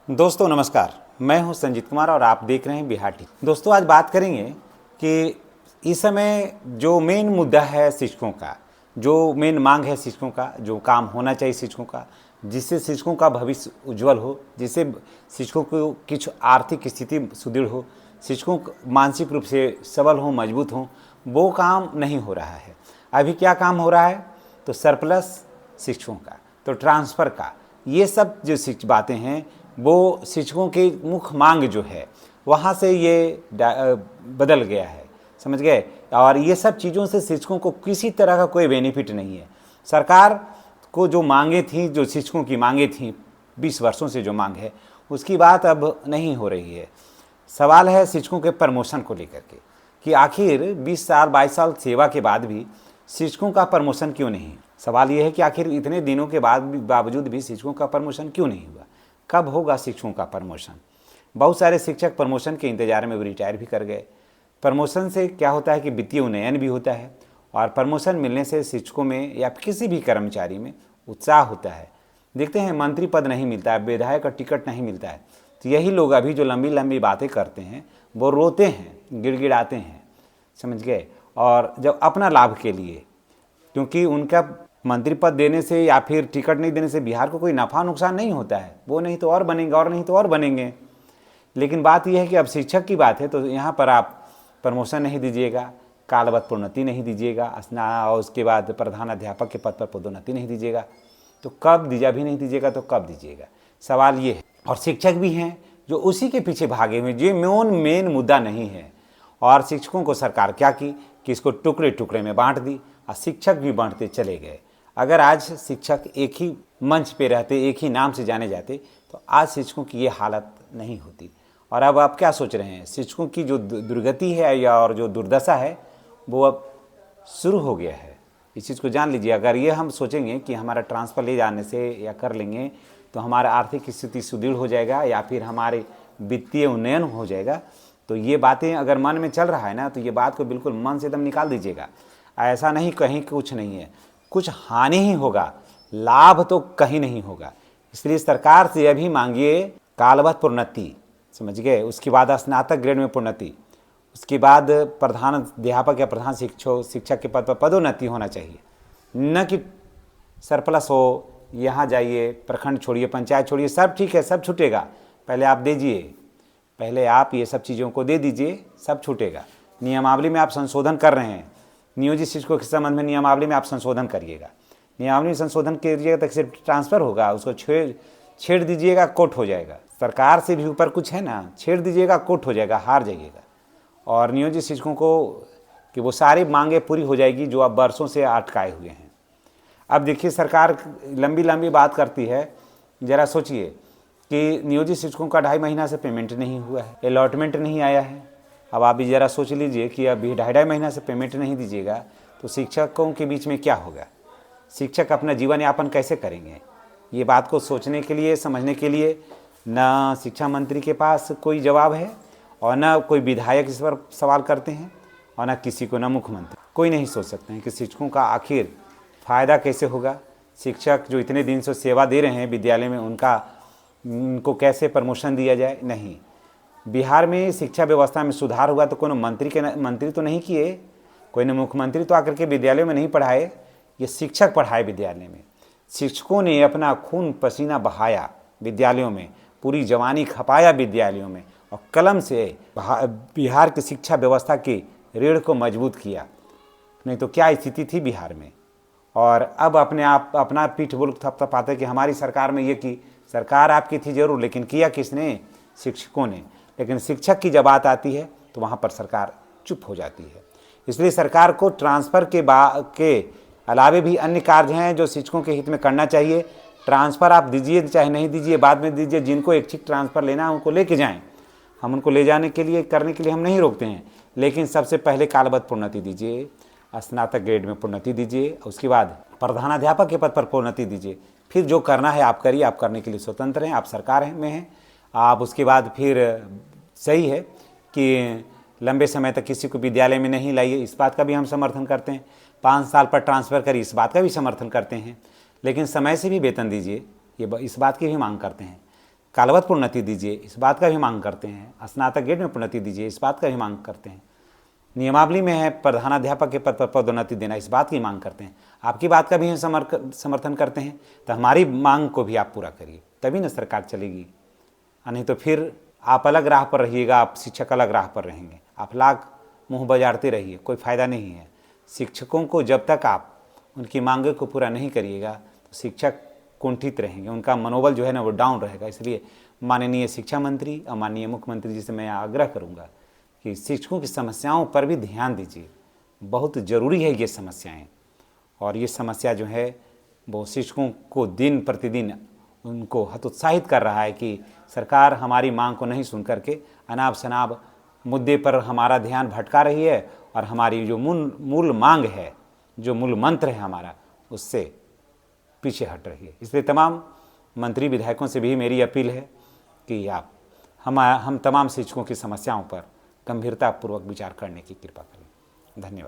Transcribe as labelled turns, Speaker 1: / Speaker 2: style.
Speaker 1: दोस्तों नमस्कार, मैं हूं संजीत कुमार और आप देख रहे हैं बिहार टीवी। दोस्तों आज बात करेंगे कि इस समय जो मेन मुद्दा है शिक्षकों का, जो मेन मांग है शिक्षकों का, जो काम होना चाहिए शिक्षकों का, जिससे शिक्षकों का भविष्य उज्जवल हो, जिससे शिक्षकों को कुछ आर्थिक स्थिति सुदृढ़ हो, शिक्षकों मानसिक रूप से सबल हों, मजबूत हों, वो काम नहीं हो रहा है। अभी क्या काम हो रहा है? तो सरप्लस शिक्षकों का, तो ट्रांसफ़र का, ये सब जो बातें हैं वो शिक्षकों की मुख्य मांग जो है वहाँ से ये बदल गया है, समझ गए। और ये सब चीज़ों से शिक्षकों को किसी तरह का कोई बेनिफिट नहीं है। सरकार को जो मांगे थी, जो शिक्षकों की मांगे थी 20 वर्षों से जो मांग है, उसकी बात अब नहीं हो रही है। सवाल है शिक्षकों के प्रमोशन को लेकर के कि आखिर 20 साल 22 साल सेवा के बाद भी शिक्षकों का प्रमोशन क्यों नहीं। सवाल ये है कि आखिर इतने दिनों के बावजूद भी शिक्षकों का प्रमोशन क्यों नहीं हुआ। कब होगा शिक्षकों का प्रमोशन? बहुत सारे शिक्षक प्रमोशन के इंतजार में रिटायर भी कर गए। प्रमोशन से क्या होता है कि वित्तीय उन्नयन भी होता है और प्रमोशन मिलने से शिक्षकों में या किसी भी कर्मचारी में उत्साह होता है। देखते हैं मंत्री पद नहीं मिलता है, विधायक का टिकट नहीं मिलता है, तो यही लोग अभी जो लंबी लंबी बातें करते हैं वो रोते हैं, गिड़गिड़ाते हैं, समझ गए। और जब अपना लाभ के लिए, क्योंकि उनका मंत्री पद देने से या फिर टिकट नहीं देने से बिहार को कोई नफ़ा नुकसान नहीं होता है, वो नहीं तो और बनेंगे और नहीं तो और बनेंगे। लेकिन बात यह है कि अब शिक्षक की बात है तो यहाँ पर आप प्रमोशन नहीं दीजिएगा, कालवत प्रोन्नति नहीं दीजिएगा, और उसके बाद प्रधान अध्यापक के पद पर पदोन्नति नहीं दीजिएगा, तो कब दीजिए? भी नहीं दीजिएगा तो कब दीजिएगा? सवाल ये है। और शिक्षक भी हैं जो उसी के पीछे भागे हुए, जो मेन मुद्दा नहीं है। और शिक्षकों को सरकार क्या की कि इसको टुकड़े टुकड़े में बांट दी और शिक्षक भी बांटते चले गए। अगर आज शिक्षक एक ही मंच पे रहते, एक ही नाम से जाने जाते, तो आज शिक्षकों की ये हालत नहीं होती। और अब आप क्या सोच रहे हैं? शिक्षकों की जो दुर्गति है या और जो दुर्दशा है वो अब शुरू हो गया है। इस चीज़ को जान लीजिए। अगर ये हम सोचेंगे कि हमारा ट्रांसफ़र ले जाने से या कर लेंगे तो हमारा आर्थिक स्थिति सुदृढ़ हो जाएगा या फिर हमारे वित्तीय उन्नयन हो जाएगा, तो ये बातें अगर मन में चल रहा है ना, तो ये बात को बिल्कुल मन से एकदम निकाल दीजिएगा। ऐसा नहीं, कहीं कुछ नहीं है, कुछ हानि ही होगा, लाभ तो कहीं नहीं होगा। इसलिए सरकार से अभी मांगिए कालवत प्रोन्नति, समझ गए। उसके बाद स्नातक ग्रेड में प्रोन्नति, उसके बाद प्रधान अध्यापक या प्रधान शिक्षक के पद पर पदोन्नति होना चाहिए, न कि सरप्लस हो। यहाँ जाइए, प्रखंड छोड़िए, पंचायत छोड़िए, सब ठीक है, सब छूटेगा। पहले आप दीजिए, पहले आप ये सब चीज़ों को दे दीजिए, सब छूटेगा। नियमावली में आप संशोधन कर रहे हैं, नियोजित शिक्षकों के संबंध में नियमावली में आप संशोधन करिएगा। नियमावली में संशोधन करिएगा तो सिर्फ ट्रांसफ़र होगा, उसको छेड़ दीजिएगा, कोर्ट हो जाएगा। सरकार से भी ऊपर कुछ है ना, छेड़ दीजिएगा, कोर्ट हो जाएगा, हार जाइएगा। और नियोजित शिक्षकों को कि वो सारी मांगें पूरी हो जाएगी जो अब बरसों से अटकाए हुए हैं। अब देखिए सरकार लंबी लंबी बात करती है, ज़रा सोचिए कि नियोजित शिक्षकों का 2.5 महीना से पेमेंट नहीं हुआ है, अलॉटमेंट नहीं आया है। अब आप भी ज़रा सोच लीजिए कि अभी 2.5 महीना से पेमेंट नहीं दीजिएगा तो शिक्षकों के बीच में क्या होगा? शिक्षक अपना जीवन यापन कैसे करेंगे? ये बात को सोचने के लिए, समझने के लिए न शिक्षा मंत्री के पास कोई जवाब है और न कोई विधायक इस पर सवाल करते हैं और न किसी को, न मुख्यमंत्री, कोई नहीं सोच सकते हैं कि शिक्षकों का आखिर फ़ायदा कैसे होगा। शिक्षक जो इतने दिन से सेवा दे रहे हैं विद्यालय में, उनको कैसे प्रमोशन दिया जाए? नहीं। बिहार में शिक्षा व्यवस्था में सुधार हुआ तो कोई मंत्री तो नहीं किए, कोई न मुख्यमंत्री तो आकर के विद्यालय में नहीं पढ़ाए, ये शिक्षक पढ़ाए विद्यालय में। शिक्षकों ने अपना खून पसीना बहाया विद्यालयों में, पूरी जवानी खपाया विद्यालयों में और कलम से बिहार की शिक्षा व्यवस्था की रीढ़ को मजबूत किया। नहीं तो क्या स्थिति थी बिहार में। और अब अपना पीठ बुल थपथपाते कि हमारी सरकार में ये की। सरकार आपकी थी जरूर, लेकिन किया किसने? शिक्षकों ने। लेकिन शिक्षक की जब बात आती है तो वहाँ पर सरकार चुप हो जाती है। इसलिए सरकार को ट्रांसफ़र के अलावे भी अन्य कार्य हैं जो शिक्षकों के हित में करना चाहिए। ट्रांसफ़र आप दीजिए चाहे नहीं दीजिए, बाद में दीजिए, जिनको इच्छित ट्रांसफ़र लेना है उनको लेके जाएं। हम उनको ले जाने के लिए, करने के लिए हम नहीं रोकते हैं, लेकिन सबसे पहले कालवत प्रोन्नति दीजिए, स्नातक ग्रेड में प्रोन्नति दीजिए, उसके बाद प्रधानाध्यापक के पद पर प्रोन्नति दीजिए। फिर जो करना है आप करिए, आप करने के लिए स्वतंत्र हैं, आप सरकार में हैं। आप उसके बाद फिर सही है कि लंबे समय तक किसी को विद्यालय में नहीं लाइए, इस बात का भी हम समर्थन करते हैं। 5 साल पर ट्रांसफ़र करिए, इस बात का भी समर्थन करते हैं। लेकिन समय से भी वेतन दीजिए, इस बात की भी मांग करते हैं। कालवत प्रोन्नति दीजिए, इस बात का भी मांग करते हैं। स्नातक ग्रेड में प्रोन्नति दीजिए, इस बात का भी मांग करते हैं। नियमावली में है प्रधानाध्यापक के पद पर पदोन्नति देना, इस बात की मांग करते हैं। आपकी बात का भी हम समर्थन करते हैं, तो हमारी मांग को भी आप पूरा करिए, तभी ना सरकार चलेगी। नहीं तो फिर आप अलग राह पर रहिएगा, आप शिक्षक अलग राह पर रहेंगे, आप लाख मुँह बजारते रहिए, कोई फ़ायदा नहीं है। शिक्षकों को जब तक आप उनकी मांगों को पूरा नहीं करिएगा तो शिक्षक कुंठित रहेंगे, उनका मनोबल जो है ना वो डाउन रहेगा। इसलिए माननीय शिक्षा मंत्री और माननीय मुख्यमंत्री जी से मैं आग्रह करूंगा कि शिक्षकों की समस्याओं पर भी ध्यान दीजिए, बहुत ज़रूरी है ये समस्याएं। और ये समस्या जो है वो शिक्षकों को दिन प्रतिदिन उनको हतोत्साहित कर रहा है कि सरकार हमारी मांग को नहीं सुन करके अनाप शनाप मुद्दे पर हमारा ध्यान भटका रही है और हमारी जो मूल मांग है, जो मूल मंत्र है हमारा, उससे पीछे हट रही है। इसलिए तमाम मंत्री विधायकों से भी मेरी अपील है कि आप हम तमाम शिक्षकों की समस्याओं पर गंभीरतापूर्वक विचार करने की कृपा करें। धन्यवाद।